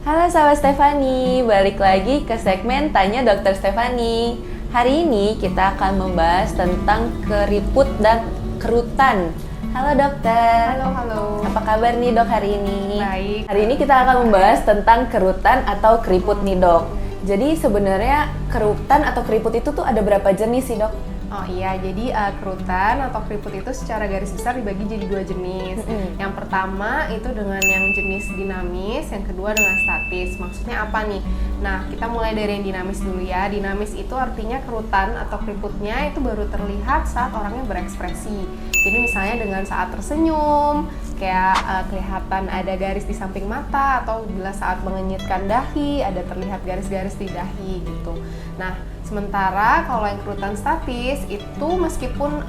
Halo sahabat Stefani, balik lagi ke segmen Tanya Dokter Stefani. Hari ini kita akan membahas tentang keriput dan kerutan. Halo dokter. Halo. Apa kabar nih dok hari ini? Baik. Hari ini kita akan membahas tentang kerutan atau keriput nih dok. Jadi sebenarnya kerutan atau keriput itu tuh ada berapa jenis sih dok? Oh iya, jadi kerutan atau keriput itu secara garis besar dibagi jadi dua jenis. Yang pertama itu dengan yang jenis dinamis, yang kedua dengan statis. Maksudnya apa nih? Nah, kita mulai dari yang dinamis dulu ya. Dinamis itu artinya kerutan atau keriputnya itu baru terlihat saat orangnya berekspresi. Jadi misalnya dengan saat tersenyum, kayak kelihatan ada garis di samping mata, atau bila saat mengenyitkan dahi, ada terlihat garis-garis di dahi gitu. Nah, sementara kalau yang kerutan statis itu meskipun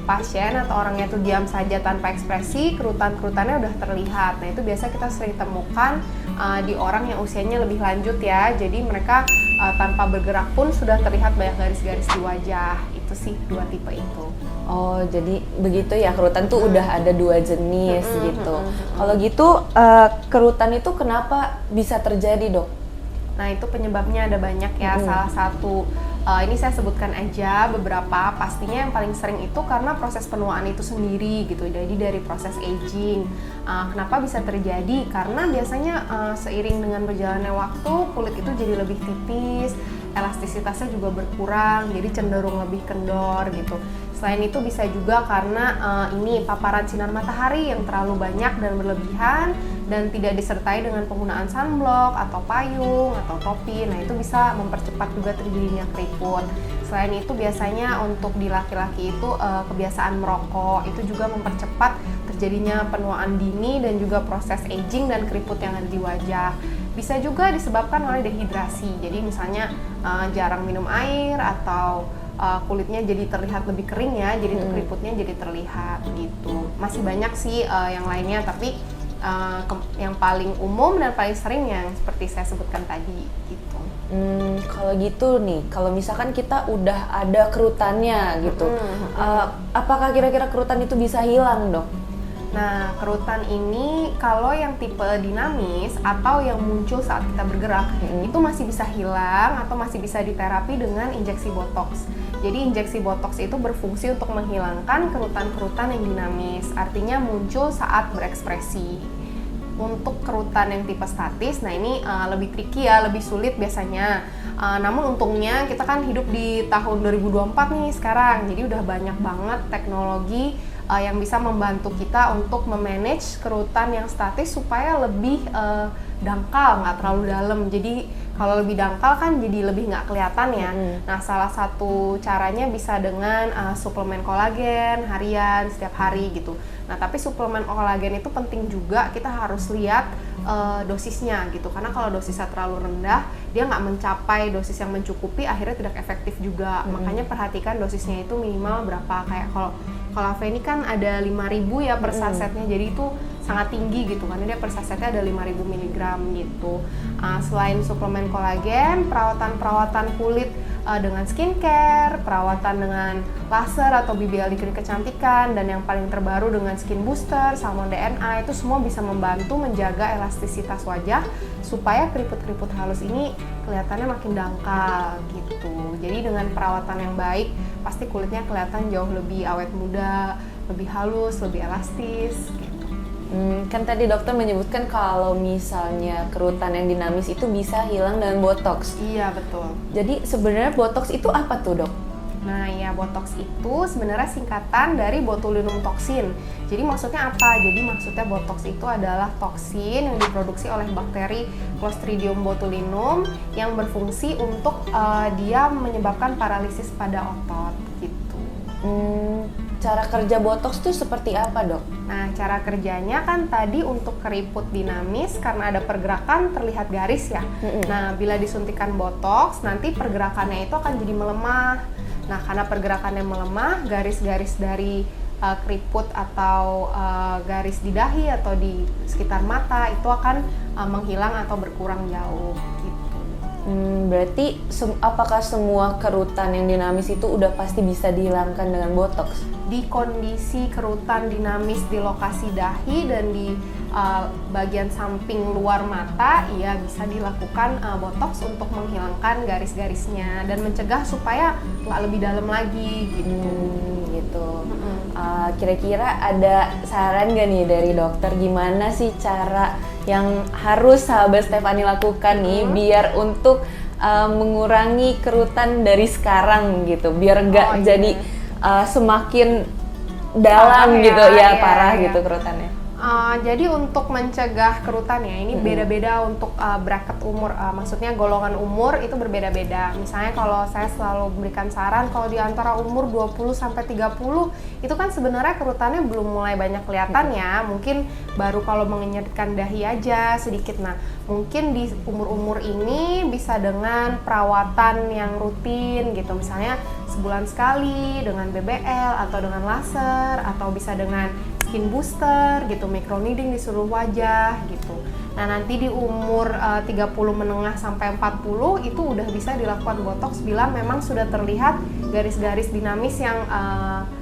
pasien atau orangnya itu diam saja tanpa ekspresi, kerutan-kerutannya udah terlihat. Nah itu biasa kita sering temukan di orang yang usianya lebih lanjut ya. Jadi mereka tanpa bergerak pun sudah terlihat banyak garis-garis di wajah. Itu sih dua tipe itu. Oh jadi begitu ya, kerutan tuh udah ada dua jenis gitu. Kalau gitu kerutan itu kenapa bisa terjadi dok? Nah itu penyebabnya ada banyak ya. Salah satu ini saya sebutkan aja beberapa. Pastinya yang paling sering itu karena proses penuaan itu sendiri gitu. Jadi dari proses aging. Kenapa bisa terjadi? Karena biasanya seiring dengan berjalannya waktu kulit itu jadi lebih tipis, elastisitasnya juga berkurang, jadi cenderung lebih kendor gitu. Selain itu bisa juga karena ini paparan sinar matahari yang terlalu banyak dan berlebihan dan tidak disertai dengan penggunaan sunblock atau payung atau topi. Nah itu bisa mempercepat juga terjadinya keriput. Selain itu biasanya untuk di laki-laki itu kebiasaan merokok itu juga mempercepat terjadinya penuaan dini dan juga proses aging dan keriput yang ada di wajah. Bisa juga disebabkan oleh dehidrasi. Jadi misalnya jarang minum air atau kulitnya jadi terlihat lebih kering ya, jadi tuh keriputnya jadi terlihat gitu. Masih banyak sih yang lainnya, tapi yang paling umum dan paling sering yang seperti saya sebutkan tadi gitu. Kalau gitu nih, kalau misalkan kita udah ada kerutannya gitu, apakah kira-kira kerutan itu bisa hilang dok? Nah, kerutan ini kalau yang tipe dinamis atau yang muncul saat kita bergerak itu masih bisa hilang atau masih bisa diterapi dengan injeksi botox. Jadi injeksi botox itu berfungsi untuk menghilangkan kerutan-kerutan yang dinamis, artinya muncul saat berekspresi. Untuk kerutan yang tipe statis, nah ini lebih tricky ya, lebih sulit biasanya. Namun untungnya kita kan hidup di tahun 2024 nih sekarang, jadi udah banyak banget teknologi yang bisa membantu kita untuk memanage kerutan yang statis supaya lebih dangkal, nggak terlalu dalam. Jadi kalau lebih dangkal kan jadi lebih nggak kelihatan ya. Nah salah satu caranya bisa dengan suplemen kolagen harian setiap hari gitu. Nah tapi suplemen kolagen itu penting juga, kita harus lihat dosisnya gitu. Karena kalau dosisnya terlalu rendah, dia nggak mencapai dosis yang mencukupi, akhirnya tidak efektif juga. Makanya perhatikan dosisnya itu minimal berapa. Kayak kalau kolagen ini kan ada 5.000 ya per sasetnya, jadi itu sangat tinggi gitu karena dia per sasetnya ada 5.000 mg gitu. Selain suplemen kolagen, perawatan kulit dengan skincare, perawatan dengan laser atau BBL klinik kecantikan, dan yang paling terbaru dengan skin booster, salmon DNA, itu semua bisa membantu menjaga elastisitas wajah supaya keriput-keriput halus ini kelihatannya makin dangkal gitu. Jadi dengan perawatan yang baik pasti kulitnya kelihatan jauh lebih awet muda, lebih halus, lebih elastis gitu. Kan tadi dokter menyebutkan kalau misalnya kerutan yang dinamis itu bisa hilang dengan botox. Iya betul. Jadi sebenarnya botox itu apa tuh dok? Nah ya, botox itu sebenarnya singkatan dari botulinum toxin. Jadi maksudnya apa? Jadi maksudnya botox itu adalah toksin yang diproduksi oleh bakteri Clostridium botulinum yang berfungsi untuk dia menyebabkan paralisis pada otot gitu. Cara kerja botox tuh seperti apa dok? Nah cara kerjanya kan tadi untuk keriput dinamis karena ada pergerakan terlihat garis ya. Nah bila disuntikan botox nanti pergerakannya itu akan jadi melemah. Nah karena pergerakannya melemah, garis-garis dari keriput atau garis di dahi atau di sekitar mata itu akan menghilang atau berkurang jauh gitu. Berarti apakah semua kerutan yang dinamis itu udah pasti bisa dihilangkan dengan botox? Di kondisi kerutan dinamis di lokasi dahi dan di bagian samping luar mata, iya bisa dilakukan botox untuk menghilangkan garis-garisnya dan mencegah supaya nggak lebih dalam lagi gitu. Gitu. Kira-kira ada saran gak nih dari dokter gimana sih cara yang harus sahabat Stefani lakukan nih biar untuk mengurangi kerutan dari sekarang gitu, biar nggak jadi semakin dalam parah gitu ya, parah iya. gitu kerutannya. Jadi untuk mencegah kerutan ya, ini beda-beda untuk bracket umur, maksudnya golongan umur itu berbeda-beda. Misalnya kalau saya selalu berikan saran, kalau di antara umur 20 sampai 30 itu kan sebenarnya kerutannya belum mulai banyak kelihatan ya, mungkin baru kalau mengenyitkan dahi aja sedikit. Nah, mungkin di umur-umur ini bisa dengan perawatan yang rutin gitu, misalnya sebulan sekali dengan BBL atau dengan laser, atau bisa dengan skin booster gitu, microneedling di seluruh wajah gitu. Nah, nanti di umur 30 menengah sampai 40 itu udah bisa dilakukan botox bila memang sudah terlihat garis-garis dinamis yang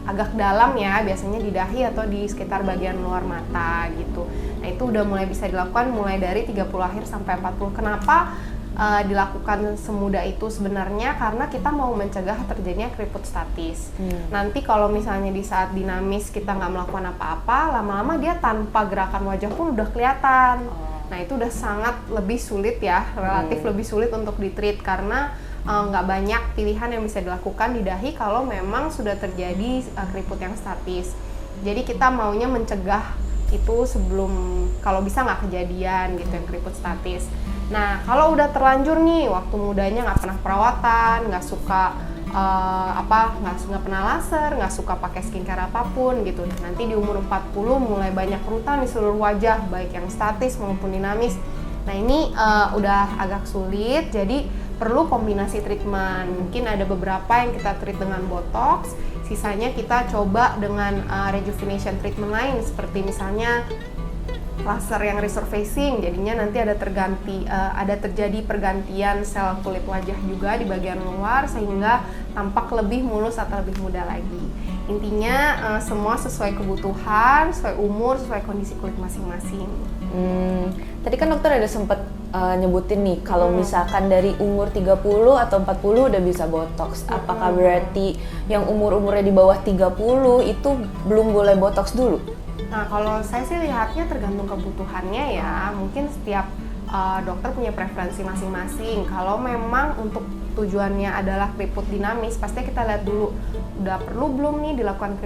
agak dalam ya, biasanya di dahi atau di sekitar bagian luar mata gitu. Nah, itu udah mulai bisa dilakukan mulai dari 30 akhir sampai 40. Kenapa dilakukan semudah itu sebenarnya? Karena kita mau mencegah terjadinya keriput statis. Nanti kalau misalnya di saat dinamis kita nggak melakukan apa-apa, lama-lama dia tanpa gerakan wajah pun udah kelihatan. Nah, itu udah sangat lebih sulit ya, relatif lebih sulit untuk ditreat karena nggak banyak pilihan yang bisa dilakukan di dahi kalau memang sudah terjadi keriput yang statis. Jadi kita maunya mencegah itu sebelum, kalau bisa nggak kejadian gitu yang keriput statis. Nah, kalau udah terlanjur nih, waktu mudanya nggak pernah perawatan, nggak suka nggak pernah laser, nggak suka pakai skincare apapun gitu. Nanti di umur 40 mulai banyak kerutan di seluruh wajah, baik yang statis maupun dinamis. Nah, ini udah agak sulit, jadi perlu kombinasi treatment. Mungkin ada beberapa yang kita treat dengan botox, sisanya kita coba dengan rejuvenation treatment lain, seperti misalnya laser yang resurfacing, jadinya nanti ada terjadi pergantian sel kulit wajah juga di bagian luar sehingga tampak lebih mulus atau lebih muda lagi. Intinya semua sesuai kebutuhan, sesuai umur, sesuai kondisi kulit masing-masing. Tadi kan dokter ada sempat nyebutin nih kalau misalkan dari umur 30 atau 40 udah bisa botox. Apakah berarti yang umur-umurnya di bawah 30 itu belum boleh botox dulu? Nah, kalau saya sih lihatnya tergantung kebutuhannya ya. Mungkin setiap dokter punya preferensi masing-masing. Kalau memang untuk tujuannya adalah keriput dinamis, pasti kita lihat dulu udah perlu belum nih dilakukan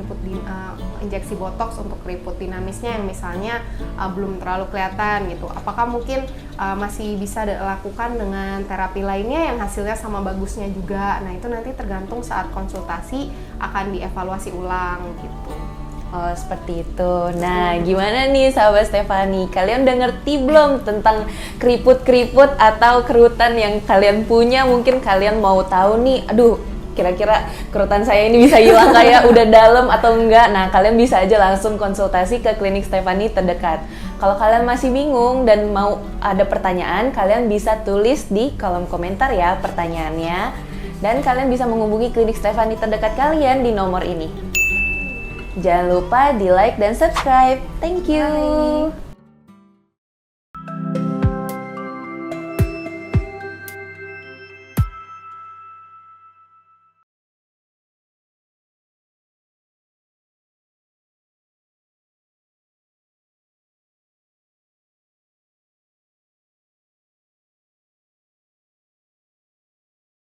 injeksi botox untuk keriput dinamisnya yang misalnya belum terlalu kelihatan gitu. Apakah mungkin masih bisa dilakukan dengan terapi lainnya yang hasilnya sama bagusnya juga. Nah, itu nanti tergantung saat konsultasi akan dievaluasi ulang gitu. Oh, seperti itu. Nah, gimana nih sahabat Stefani? Kalian udah ngerti belum tentang keriput-keriput atau kerutan yang kalian punya? Mungkin kalian mau tahu nih, aduh, kira-kira kerutan saya ini bisa hilang kayak udah dalam atau enggak? Nah, kalian bisa aja langsung konsultasi ke klinik Stefani terdekat. Kalau kalian masih bingung dan mau ada pertanyaan, kalian bisa tulis di kolom komentar ya pertanyaannya. Dan kalian bisa menghubungi klinik Stefani terdekat kalian di nomor ini. Jangan lupa di like dan subscribe. Thank you. Bye.